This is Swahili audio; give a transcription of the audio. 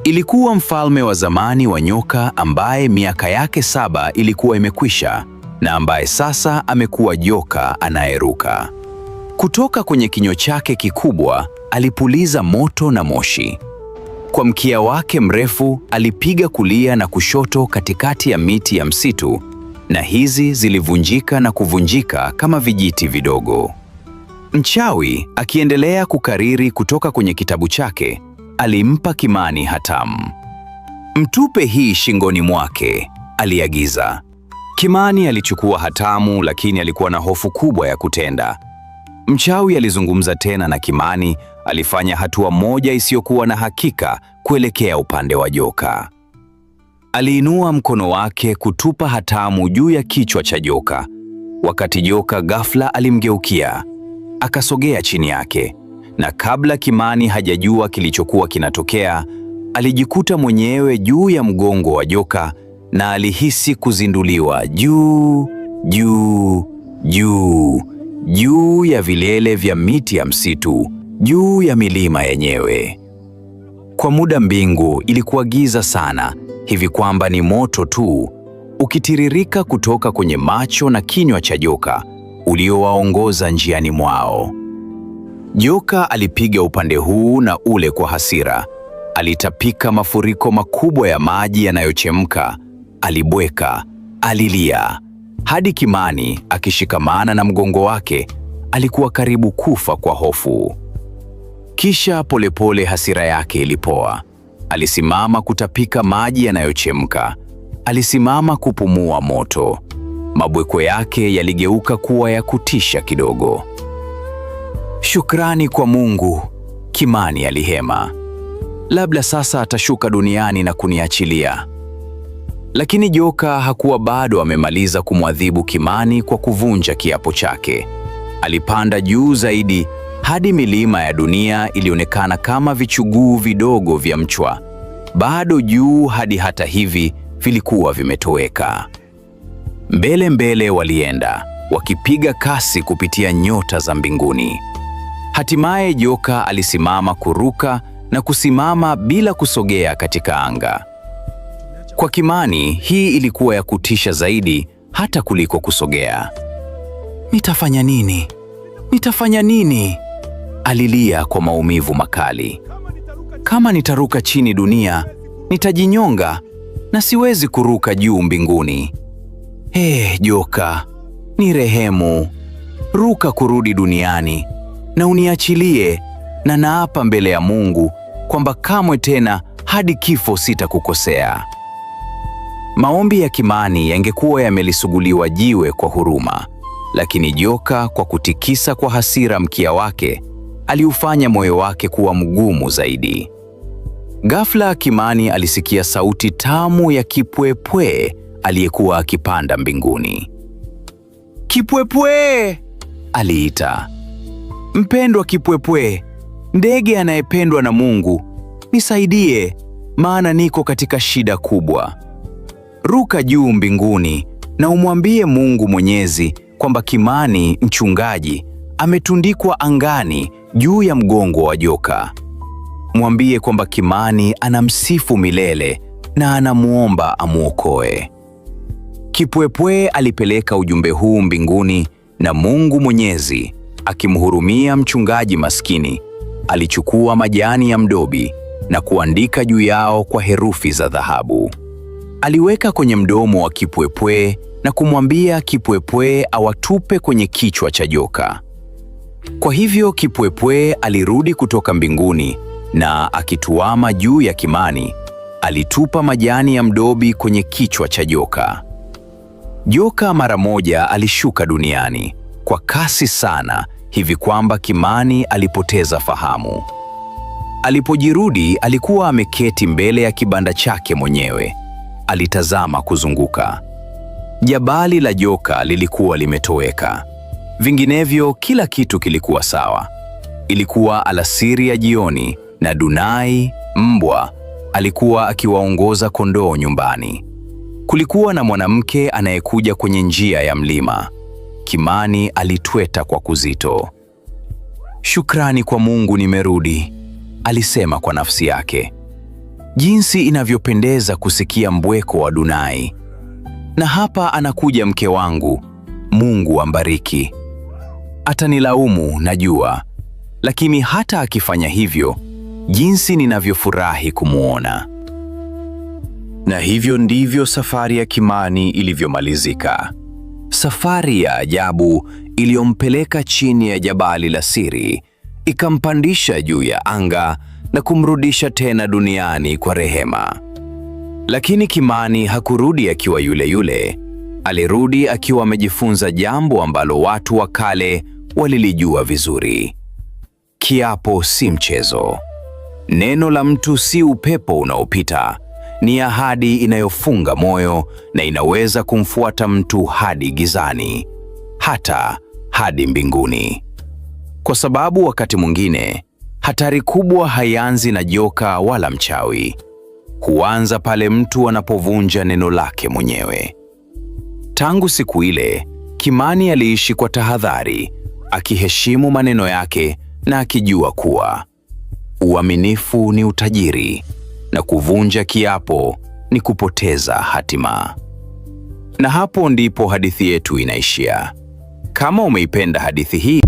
Ilikuwa mfalme wa zamani wa nyoka ambaye miaka yake 7 ilikuwa imekwisha na ambaye sasa amekuwa joka anayeruka. Kutoka kwenye kinywa chake kikubwa alipuliza moto na moshi. Kwa mkia wake mrefu alipiga kulia na kushoto katikati ya miti ya msitu, na hizi zilivunjika na kuvunjika kama vijiti vidogo. Mchawi akiendelea kukariri kutoka kwenye kitabu chake, alimpa Kimani hatamu. "Mtupe hii shingoni mwake," aliagiza. Kimani alichukua hatamu, lakini alikuwa na hofu kubwa ya kutenda. Mchawi alizungumza tena na Kimani. Alifanya hatua moja isiyokuwa na hakika kuelekea upande wa joka. Aliinua mkono wake kutupa hatamu juu ya kichwa cha joka, wakati joka ghafla alimgeukia, akasogea chini yake, na kabla Kimani hajajua kilichokuwa kinatokea, alijikuta mwenyewe juu ya mgongo wa joka na alihisi kuzinduliwa juu ya vilele vya miti ya msitu, juu ya milima yenyewe. Kwa muda mbingu ilikuwa giza sana, hivi kwamba ni moto tu ukitiririka kutoka kwenye macho na kinywa cha joka uliowaongoza njiani mwao. Joka alipiga upande huu na ule kwa hasira. Alitapika mafuriko makubwa ya maji yanayochemka. Alibweka, alilia, hadi Kimani akishikamana na mgongo wake alikuwa karibu kufa kwa hofu. Kisha polepole hasira yake ilipoa. Alisimama kutapika maji yanayochemka. Alisimama kupumua moto. Mabweko yake yaligeuka kuwa ya kutisha kidogo. "Shukrani kwa Mungu," Kimani alihema. "Labda sasa atashuka duniani na kuniachilia." Lakini joka hakuwa bado amemaliza kumwadhibu Kimani kwa kuvunja kiapo chake. Alipanda juu zaidi hadi milima ya dunia ilionekana kama vichuguu vidogo vya mchwa, bado juu hadi hata hivi vilikuwa vimetoweka. Mbele walienda, wakipiga kasi kupitia nyota za mbinguni. Hatimaye joka alisimama kuruka na kusimama bila kusogea katika anga. Kwa Kimani hii ilikuwa ya kutisha zaidi hata kuliko kusogea. "Nitafanya nini? Nitafanya nini?" alilia kwa maumivu makali. "Kama nitaruka chini dunia, nitajinyonga na siwezi kuruka juu mbinguni. Joka, ni rehemu. Ruka kurudi duniani na uniachilie, na naapa mbele ya Mungu kwamba kamwe tena hadi kifo sitakukosea." Maombi ya Kimani yangekuwa yamelisuguliwa jiwe kwa huruma, lakini joka kwa kutikisa kwa hasira mkia wake aliufanya moyo wake kuwa mgumu zaidi. Ghafla Kimani alisikia sauti tamu ya kipwepwe aliyekuwa akipanda mbinguni. "Kipwepwe!" aliita. "Mpendwa kipwepwe, ndege anayependwa na Mungu, nisaidie, maana niko katika shida kubwa. Ruka juu mbinguni na umwambie Mungu Mwenyezi kwamba Kimani mchungaji ametundikwa angani juu ya mgongo wa joka. Mwambie kwamba Kimani anamsifu milele na anamuomba amuokoe." Kipwepwe alipeleka ujumbe huu mbinguni, na Mungu Mwenyezi akimhurumia mchungaji maskini, alichukua majani ya mdobi na kuandika juu yao kwa herufi za dhahabu. Aliweka kwenye mdomo wa kipwepwe na kumwambia kipwepwe awatupe kwenye kichwa cha joka. Kwa hivyo kipwepwe alirudi kutoka mbinguni na akituama juu ya Kimani, alitupa majani ya mdobi kwenye kichwa cha joka. Joka mara moja alishuka duniani kwa kasi sana, hivi kwamba Kimani alipoteza fahamu. Alipojirudi alikuwa ameketi mbele ya kibanda chake mwenyewe. Alitazama kuzunguka. Jabali la joka lilikuwa limetoweka. Vinginevyo kila kitu kilikuwa sawa. Ilikuwa alasiri ya jioni na Dunai, mbwa, alikuwa akiwaongoza kondoo nyumbani. Kulikuwa na mwanamke anayekuja kwenye njia ya mlima. Kimani alitweta kwa kuzito. "Shukrani kwa Mungu nimerudi," alisema kwa nafsi yake. Jinsi inavyopendeza kusikia mbweko wa Dunai. Na hapa anakuja mke wangu, Mungu ambariki. Atanilaumu najua, lakini hata akifanya hivyo, jinsi ninavyofurahi kumuona. Na hivyo ndivyo safari ya Kimani ilivyomalizika. Safari ya ajabu iliyompeleka chini ya jabali la siri, ikampandisha juu ya anga na kumrudisha tena duniani kwa rehema. Lakini Kimani hakurudi akiwa yule yule. Alirudi akiwa amejifunza jambo ambalo watu wa kale walilijua vizuri. Kiapo si mchezo. Neno la mtu si upepo unaopita, ni ahadi inayofunga moyo na inaweza kumfuata mtu hadi gizani, hata hadi mbinguni. Kwa sababu wakati mwingine hatari kubwa haianzi na joka wala mchawi. Huanza pale mtu anapovunja neno lake mwenyewe. Tangu siku ile, Kimani aliishi kwa tahadhari, akiheshimu maneno yake na akijua kuwa uaminifu ni utajiri na kuvunja kiapo ni kupoteza hatima. Na hapo ndipo hadithi yetu inaishia. Kama umeipenda hadithi hii